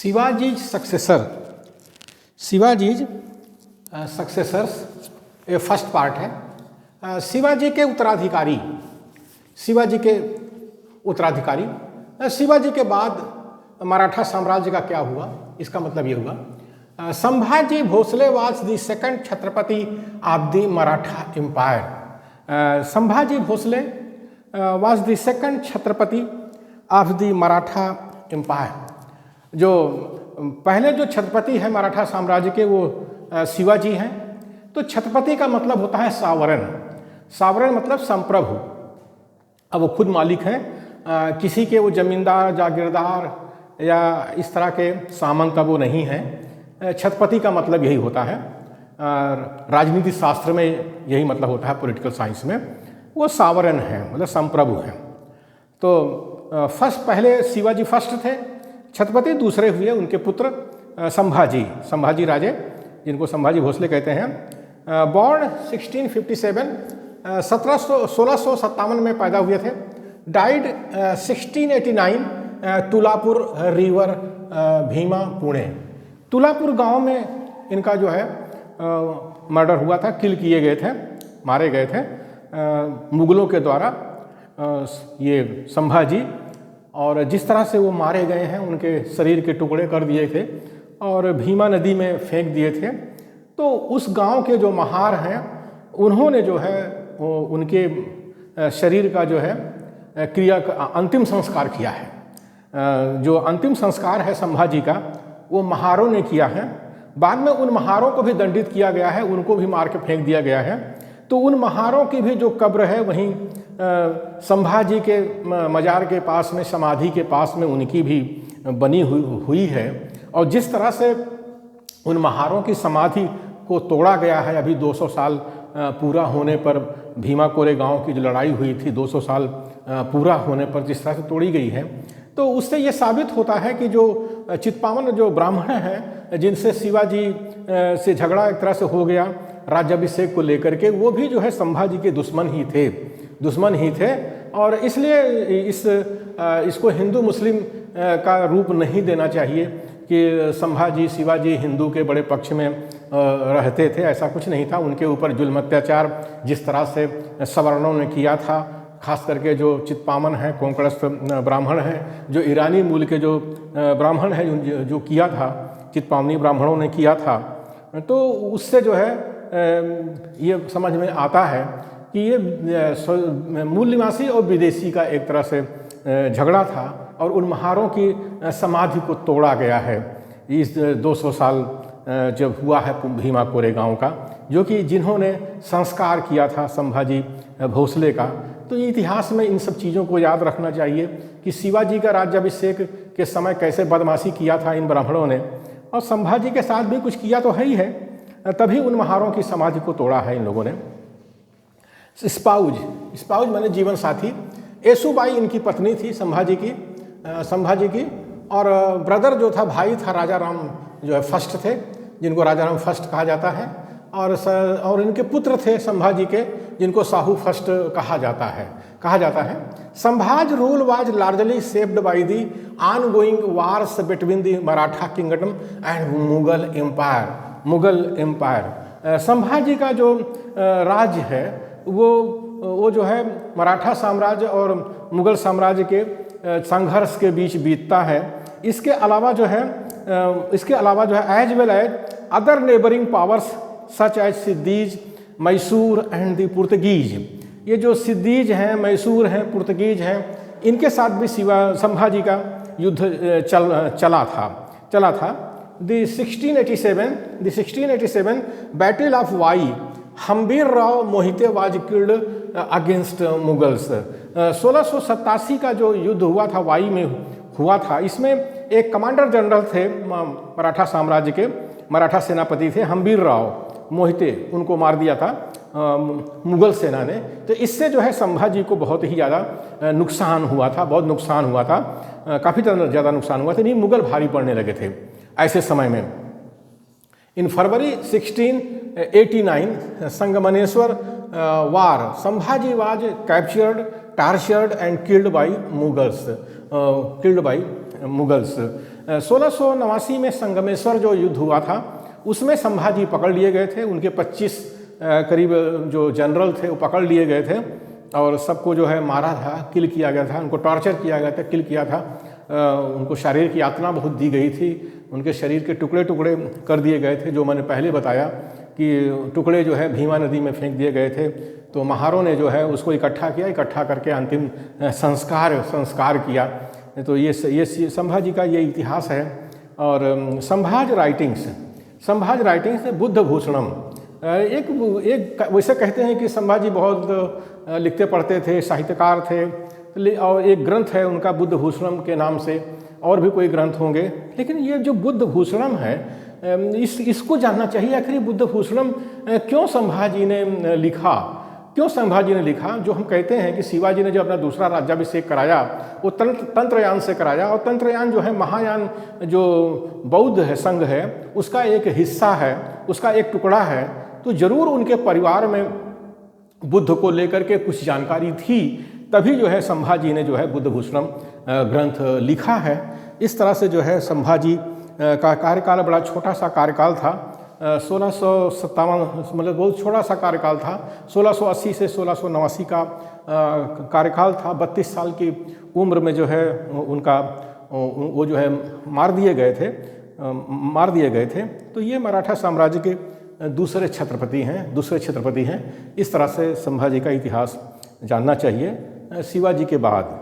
Shivaji successors ये first part है। शिवाजी के उत्तराधिकारी, शिवाजी के बाद मराठा साम्राज्य का क्या हुआ, इसका मतलब ये हुआ Sambhaji Bhosale was the second Chhatrapati of the Maratha empire. Sambhaji Bhosale was the second Chhatrapati of the Maratha empire. जो पहले जो छत्रपति हैं मराठा साम्राज्य के वो शिवाजी हैं। तो छत्रपति का मतलब होता है सावरन, सावरन मतलब संप्रभु। अब वो खुद मालिक हैं, किसी के वो जमींदार जागीरदार या इस तरह के सामंत वो नहीं हैं। छत्रपति का मतलब यही होता है, राजनीति शास्त्र में यही मतलब होता है, पॉलिटिकल साइंस में वो सावरन है, मतलब संप्रभु हैं। तो पहले शिवाजी फर्स्ट थे छत्रपति, दूसरे हुए उनके पुत्र संभाजी राजे, जिनको संभाजी भोसले कहते हैं। बॉर्न 1657, 1657 में पैदा हुए थे। Died 1689 Tulapur river, Bhima, Pune. तुलापुर गांव में इनका जो है मर्डर हुआ था, किल किए गए थे, मारे गए थे मुगलों के द्वारा ये संभाजी। और जिस तरह से वो मारे गए हैं, उनके शरीर के टुकड़े कर दिए थे और भीमा नदी में फेंक दिए थे। तो उस गांव के जो महार हैं उन्होंने जो है वो उनके शरीर का जो है क्रिया का अंतिम संस्कार किया है। जो अंतिम संस्कार है संभाजी का वो महारों ने किया है। बाद में उन महारों को भी दंडित किया गया है, उनको भी मार के फेंक दिया गया है। तो उन महारों की भी जो कब्र है वहीं संभाजी के मजार के पास में, समाधि के पास में उनकी भी बनी हुई है। और जिस तरह से उन महारों की समाधि को तोड़ा गया है, अभी 200 साल पूरा होने पर, भीमा कोरे गांव की जो लड़ाई हुई थी 200 साल पूरा होने पर जिस तरह से तोड़ी गई है, तो उससे ये साबित होता है कि जो चित्पावन जो ब्राह्मण हैं जिनसे शिवाजी से झगड़ा एक तरह से हो गया राज्याभिषेक को लेकर के, वो भी जो है संभाजी के दुश्मन ही थे। और इसलिए इसको हिंदू मुस्लिम का रूप नहीं देना चाहिए कि संभाजी शिवाजी हिंदू के बड़े पक्ष में रहते थे, ऐसा कुछ नहीं था। उनके ऊपर जुल्म अत्याचार जिस तरह से सवर्णों ने किया था, खास करके जो चित्पावन हैं, कोंकणस्थ ब्राह्मण हैं, जो ईरानी मूल के जो ब्राह्मण हैं जो किया था, चित्पावनी ब्राह्मणों ने किया था, तो उससे जो है ये समझ में आता है कि ये मूल निवासी और विदेशी का एक तरह से झगड़ा था और उन महारों की समाधि को तोड़ा गया है इस 200 साल जब हुआ है भीमा कोरे गांव का, जो कि जिन्होंने संस्कार किया था संभाजी भोसले का। तो इतिहास में इन सब चीज़ों को याद रखना चाहिए कि शिवाजी का राज्याभिषेक के समय कैसे बदमाशी किया था इन ब्राह्मणों ने, और संभाजी के साथ भी कुछ किया तो है ही है, तभी उन महारों की समाधि को तोड़ा है इन लोगों ने। स्पाउज माने जीवन साथी। येसुबाई इनकी पत्नी थी संभाजी की, और ब्रदर जो था, भाई था, राजा राम जो है फर्स्ट थे, जिनको राजा राम फर्स्ट कहा जाता है। और इनके पुत्र थे संभाजी के, जिनको साहू फर्स्ट कहा जाता है। Sambhaji rule was largely shaped by the ongoing wars between the Maratha kingdom and Mughal empire. Sambhaji का जो राज्य है वो जो है मराठा साम्राज्य और मुगल साम्राज्य के संघर्ष के बीच बीतता है। इसके अलावा जो है as well as other neighbouring powers such as Siddis, Mysore and the Portuguese. ये जो सिद्दीज हैं, मैसूर हैं, पुर्तगीज हैं, इनके साथ भी संभाजी का युद्ध चला था। The 1687 battle of Wai, Hambir Rao Mohite was killed against Mughals. 1687 का जो युद्ध हुआ था, वाई में हुआ था, इसमें एक कमांडर जनरल थे मराठा साम्राज्य के, मराठा सेनापति थे हम्बीर राव मोहिते, उनको मार दिया था मुगल सेना ने। तो इससे जो है संभाजी को बहुत ही ज़्यादा नुकसान हुआ था, काफ़ी ज़्यादा नुकसान हुआ था। नहीं, मुगल भारी पड़ने लगे थे ऐसे समय में। In February 1689 Sangameshwar war, Sambhaji was captured, tortured and killed by Mughals. 1689 में संगमेश्वर जो युद्ध हुआ था उसमें संभाजी पकड़ लिए गए थे। उनके 25 करीब जो जनरल थे वो पकड़ लिए गए थे और सबको जो है मारा था, किल किया गया था, उनको टॉर्चर किया गया था, किल किया था। उनको शारीरिक यातना बहुत दी गई थी, उनके शरीर के टुकड़े टुकड़े कर दिए गए थे। जो मैंने पहले बताया कि टुकड़े जो है भीमा नदी में फेंक दिए गए थे, तो महारों ने जो है उसको इकट्ठा किया, इकट्ठा करके अंतिम संस्कार किया। तो ये संभाजी का ये इतिहास है। और संभाज राइटिंग्स बुद्ध भूषणम, एक वैसे कहते हैं कि संभाजी बहुत लिखते पढ़ते थे, साहित्यकार थे, और एक ग्रंथ है उनका बुद्ध भूषणम के नाम से, और भी कोई ग्रंथ होंगे। लेकिन ये जो बुद्ध भूषणम है इसको जानना चाहिए, आखिर बुद्ध भूषणम क्यों संभाजी ने लिखा, जो हम कहते हैं कि शिवाजी ने जो अपना दूसरा राज्याभिषेक कराया वो तंत्रयान से कराया, और तंत्रयान जो है महायान जो बौद्ध है संघ है उसका एक हिस्सा है, उसका एक टुकड़ा है। तो जरूर उनके परिवार में बुद्ध को लेकर के कुछ जानकारी थी, तभी जो है संभाजी ने जो है बुद्ध भूषणम ग्रंथ लिखा है। इस तरह से जो है संभाजी का कार्यकाल बड़ा छोटा सा कार्यकाल था। 1657 मतलब बहुत छोटा सा कार्यकाल था। 1680 से 1689 का कार्यकाल था। 32 साल की उम्र में जो है उनका वो जो है मार दिए गए थे। तो ये मराठा साम्राज्य के दूसरे छत्रपति हैं। इस तरह से संभाजी का इतिहास जानना चाहिए शिवाजी के बाद।